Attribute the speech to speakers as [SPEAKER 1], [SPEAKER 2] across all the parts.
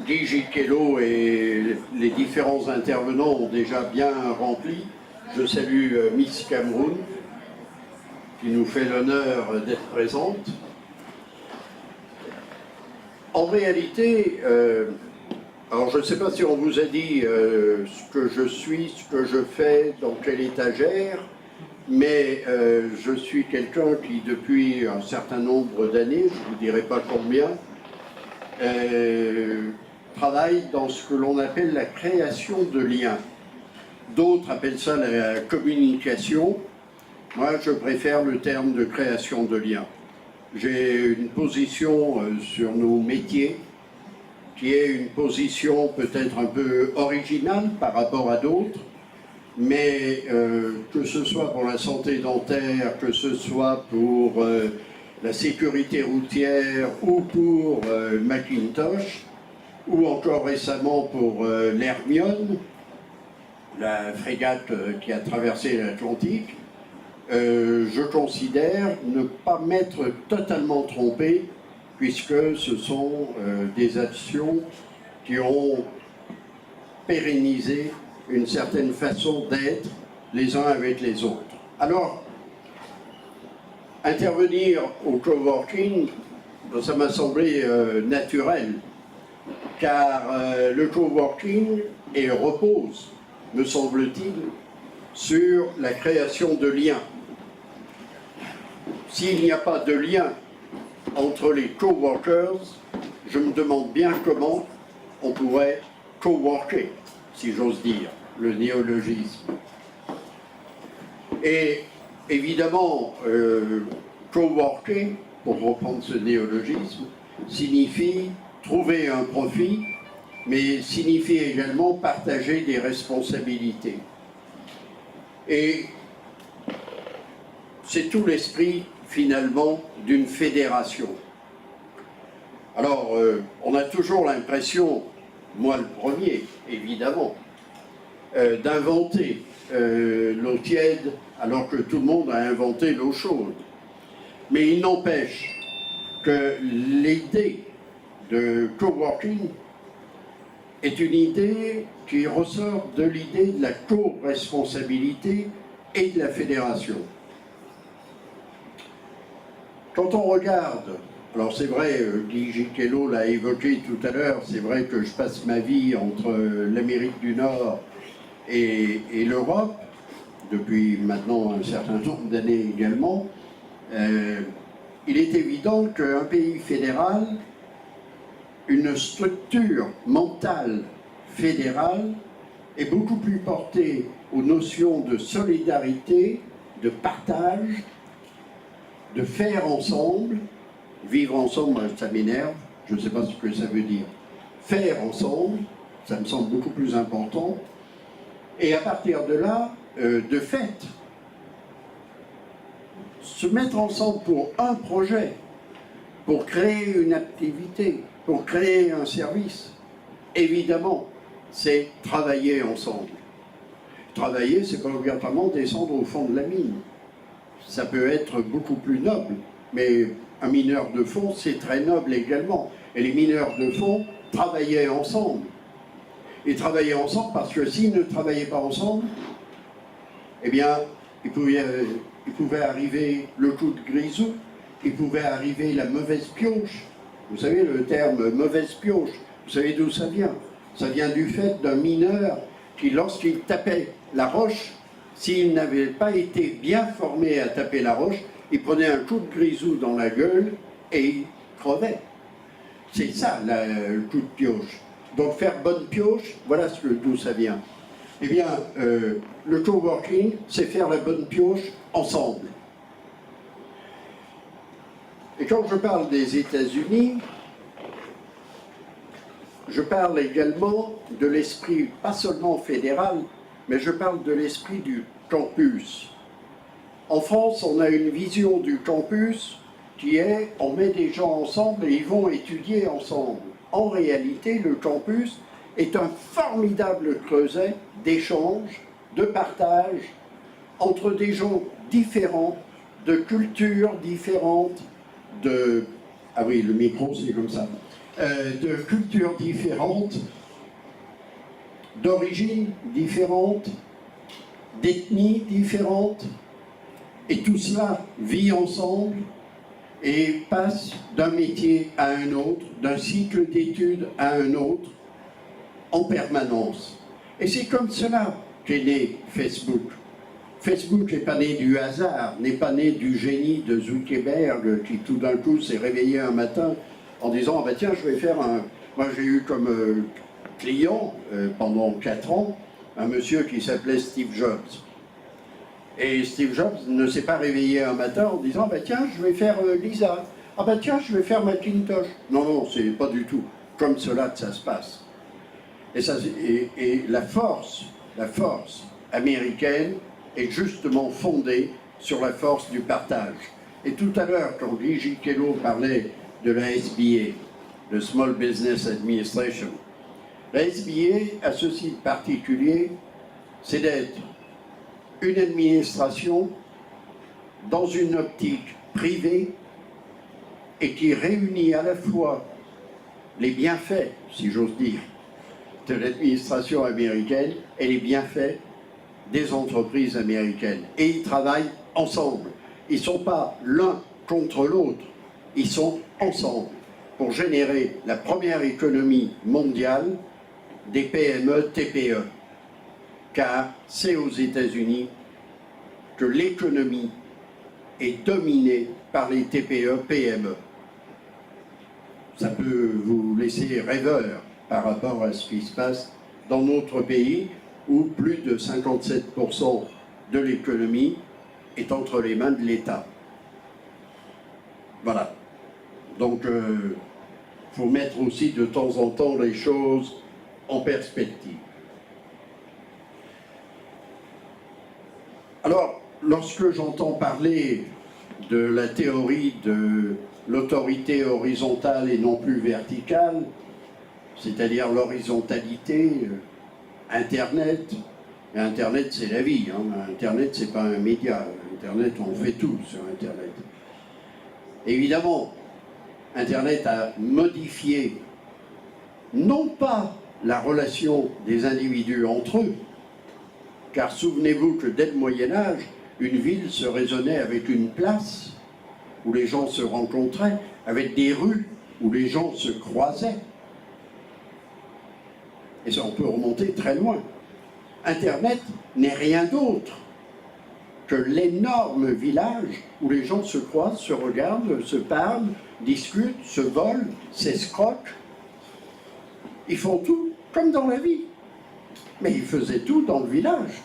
[SPEAKER 1] Guy Gicquelot et les différents intervenants ont déjà bien rempli. Je salue Miss Cameroun, qui nous fait l'honneur d'être présente. En réalité, alors je ne sais pas si on vous a dit ce que je suis, ce que je fais, dans quelle étagère, mais je suis quelqu'un qui, depuis un certain nombre d'années, je ne vous dirai pas combien, travaille dans ce que l'on appelle la création de liens. D'autres appellent ça la communication. Moi, je préfère le terme de création de liens. J'ai une position sur nos métiers qui est une position peut-être un peu originale par rapport à d'autres, mais que ce soit pour la santé dentaire, que ce soit pour la sécurité routière ou pour Macintosh, ou encore récemment pour l'Hermione, la frégate qui a traversé l'Atlantique, je considère ne pas m'être totalement trompé, puisque ce sont des actions qui ont pérennisé une certaine façon d'être les uns avec les autres. Alors, intervenir au coworking, ça m'a semblé naturel, car le coworking repose, me semble-t-il, sur la création de liens. S'il n'y a pas de lien entre les coworkers, je me demande bien comment on pourrait coworker, si j'ose dire, le néologisme. Et évidemment, coworker, pour reprendre ce néologisme, signifie trouver un profit, mais signifie également partager des responsabilités. Et c'est tout l'esprit, finalement, d'une fédération. Alors, on a toujours l'impression, moi le premier, évidemment, d'inventer l'eau tiède alors que tout le monde a inventé l'eau chaude. Mais il n'empêche que l'idée de coworking est une idée qui ressort de l'idée de la co-responsabilité et de la fédération. Quand on regarde, alors c'est vrai, Guy Gicquelot l'a évoqué tout à l'heure, c'est vrai que je passe ma vie entre l'Amérique du Nord et l'Europe, depuis maintenant un certain nombre d'années également. Il est évident qu'un pays fédéral, une structure mentale fédérale, est beaucoup plus portée aux notions de solidarité, de partage, de faire ensemble. Vivre ensemble, ça m'énerve, je ne sais pas ce que ça veut dire. Faire ensemble, ça me semble beaucoup plus important. Et à partir de là, de fait, se mettre ensemble pour un projet, pour créer une activité, pour créer un service, évidemment, c'est travailler ensemble. Travailler, c'est pas obligatoirement descendre au fond de la mine. Ça peut être beaucoup plus noble, mais un mineur de fond, c'est très noble également. Et les mineurs de fond travaillaient ensemble. Et travaillaient ensemble parce que s'ils ne travaillaient pas ensemble, eh bien, il pouvait arriver le coup de grisou, il pouvait arriver la mauvaise pioche. Vous savez, le terme mauvaise pioche, vous savez d'où ça vient? Ça vient du fait d'un mineur qui, lorsqu'il tapait la roche, s'il n'avait pas été bien formé à taper la roche, il prenait un coup de grisou dans la gueule et il crevait. C'est ça, le coup de pioche. Donc faire bonne pioche, voilà d'où ça vient. Eh bien, le coworking, c'est faire la bonne pioche ensemble. Et quand je parle des États-Unis, je parle également de l'esprit, pas seulement fédéral, mais je parle de l'esprit du campus. En France, on a une vision du campus qui est, on met des gens ensemble et ils vont étudier ensemble. En réalité, le campus est un formidable creuset d'échange, de partage entre des gens différents, de cultures différentes, de... Ah oui, le micro, c'est comme ça. de cultures différentes, d'origines différentes, d'ethnies différentes, et tout cela vit ensemble et passe d'un métier à un autre, d'un cycle d'études à un autre, en permanence. Et c'est comme cela qu'est né Facebook. Facebook n'est pas né du hasard, n'est pas né du génie de Zuckerberg qui tout d'un coup s'est réveillé un matin en disant « Ah ben tiens, je vais faire un… » Moi j'ai eu comme client pendant 4 ans un monsieur qui s'appelait Steve Jobs. Et Steve Jobs ne s'est pas réveillé un matin en disant « Ah ben tiens, je vais faire Lisa. Ah ben tiens, je vais faire Macintosh. » Non, non, c'est pas du tout comme cela que ça se passe. Et la force américaine est justement fondée sur la force du partage. Et tout à l'heure, quand Guy Gicquelot parlait de la SBA, le Small Business Administration, la SBA a ceci de particulier, c'est d'être une administration dans une optique privée et qui réunit à la fois les bienfaits, si j'ose dire, de l'administration américaine et les bienfaits des entreprises américaines. Et ils travaillent ensemble. Ils ne sont pas l'un contre l'autre, ils sont ensemble pour générer la première économie mondiale des PME, TPE. Car c'est aux États-Unis que l'économie est dominée par les TPE, PME. Ça peut vous laisser rêveur par rapport à ce qui se passe dans notre pays, où plus de 57% de l'économie est entre les mains de l'État. Voilà. Donc, faut mettre aussi de temps en temps les choses en perspective. Alors, lorsque j'entends parler de la théorie de l'autorité horizontale et non plus verticale, c'est-à-dire l'horizontalité, Internet, et Internet c'est la vie, hein. Internet c'est pas un média, Internet on fait tout sur Internet. Évidemment, Internet a modifié non pas la relation des individus entre eux, car souvenez-vous que dès le Moyen-Âge, une ville se raisonnait avec une place où les gens se rencontraient, avec des rues où les gens se croisaient. Et ça, on peut remonter très loin. Internet n'est rien d'autre que l'énorme village où les gens se croisent, se regardent, se parlent, discutent, se volent, s'escroquent. Ils font tout comme dans la vie. Mais ils faisaient tout dans le village.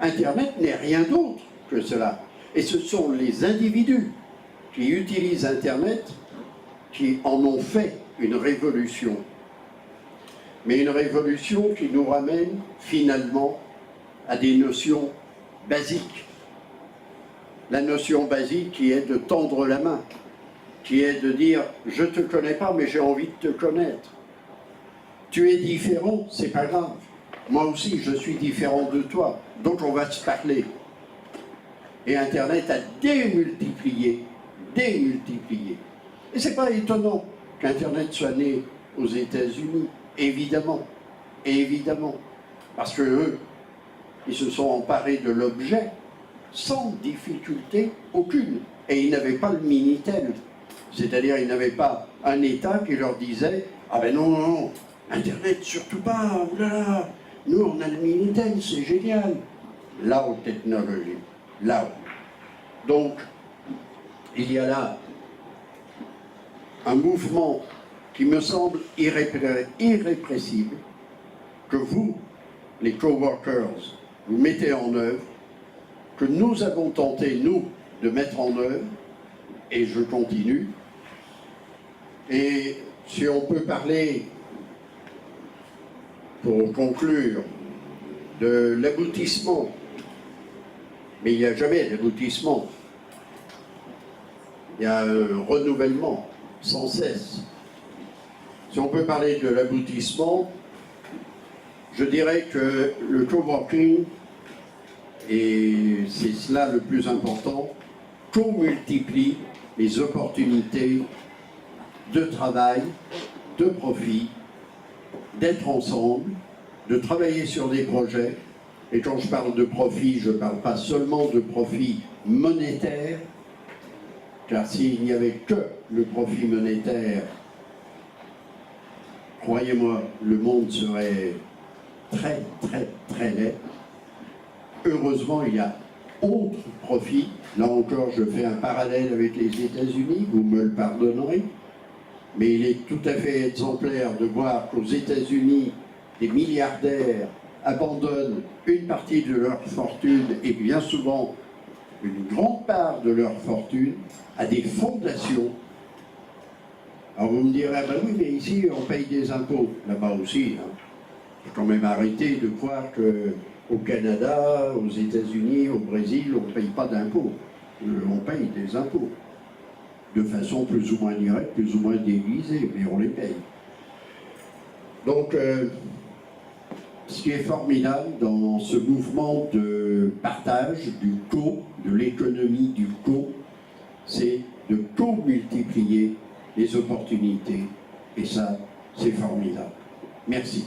[SPEAKER 1] Internet n'est rien d'autre que cela. Et ce sont les individus qui utilisent Internet qui en ont fait une révolution. Mais une révolution qui nous ramène finalement à des notions basiques. La notion basique qui est de tendre la main, qui est de dire « je ne te connais pas mais j'ai envie de te connaître ». Tu es différent, c'est pas grave. Moi aussi, je suis différent de toi, donc on va se parler. Et Internet a démultiplié. Et c'est pas étonnant qu'Internet soit né aux États-Unis. Évidemment, parce que eux, ils se sont emparés de l'objet sans difficulté aucune. Et ils n'avaient pas le Minitel, c'est-à-dire ils n'avaient pas un État qui leur disait « Ah ben non, Internet surtout pas, oulala, nous on a le Minitel, c'est génial ». Loud technology, loud. Donc, il y a là un mouvement qui me semble irrépressible, que vous, les coworkers, vous mettez en œuvre, que nous avons tenté, nous, de mettre en œuvre, et je continue. Et si on peut parler, pour conclure, de l'aboutissement, mais il n'y a jamais d'aboutissement, il y a un renouvellement sans cesse. Si on peut parler de l'aboutissement, je dirais que le coworking, et c'est cela le plus important, co-multiplie les opportunités de travail, de profit, d'être ensemble, de travailler sur des projets. Et quand je parle de profit, je ne parle pas seulement de profit monétaire, car s'il n'y avait que le profit monétaire, croyez-moi, le monde serait très, très, très laid. Heureusement, il y a autre profit. Là encore, je fais un parallèle avec les États-Unis, vous me le pardonnerez, mais il est tout à fait exemplaire de voir qu'aux États-Unis, des milliardaires abandonnent une partie de leur fortune, et bien souvent une grande part de leur fortune, à des fondations. Alors vous me direz, ah ben oui, mais ici on paye des impôts, là-bas aussi. Hein. Il faut quand même arrêter de croire qu'au Canada, aux États-Unis, au Brésil, on ne paye pas d'impôts. On paye des impôts. De façon plus ou moins directe, plus ou moins déguisée, mais on les paye. Donc, ce qui est formidable dans ce mouvement de partage du de l'économie du c'est de co-multiplier les opportunités. Et ça, c'est formidable. Merci.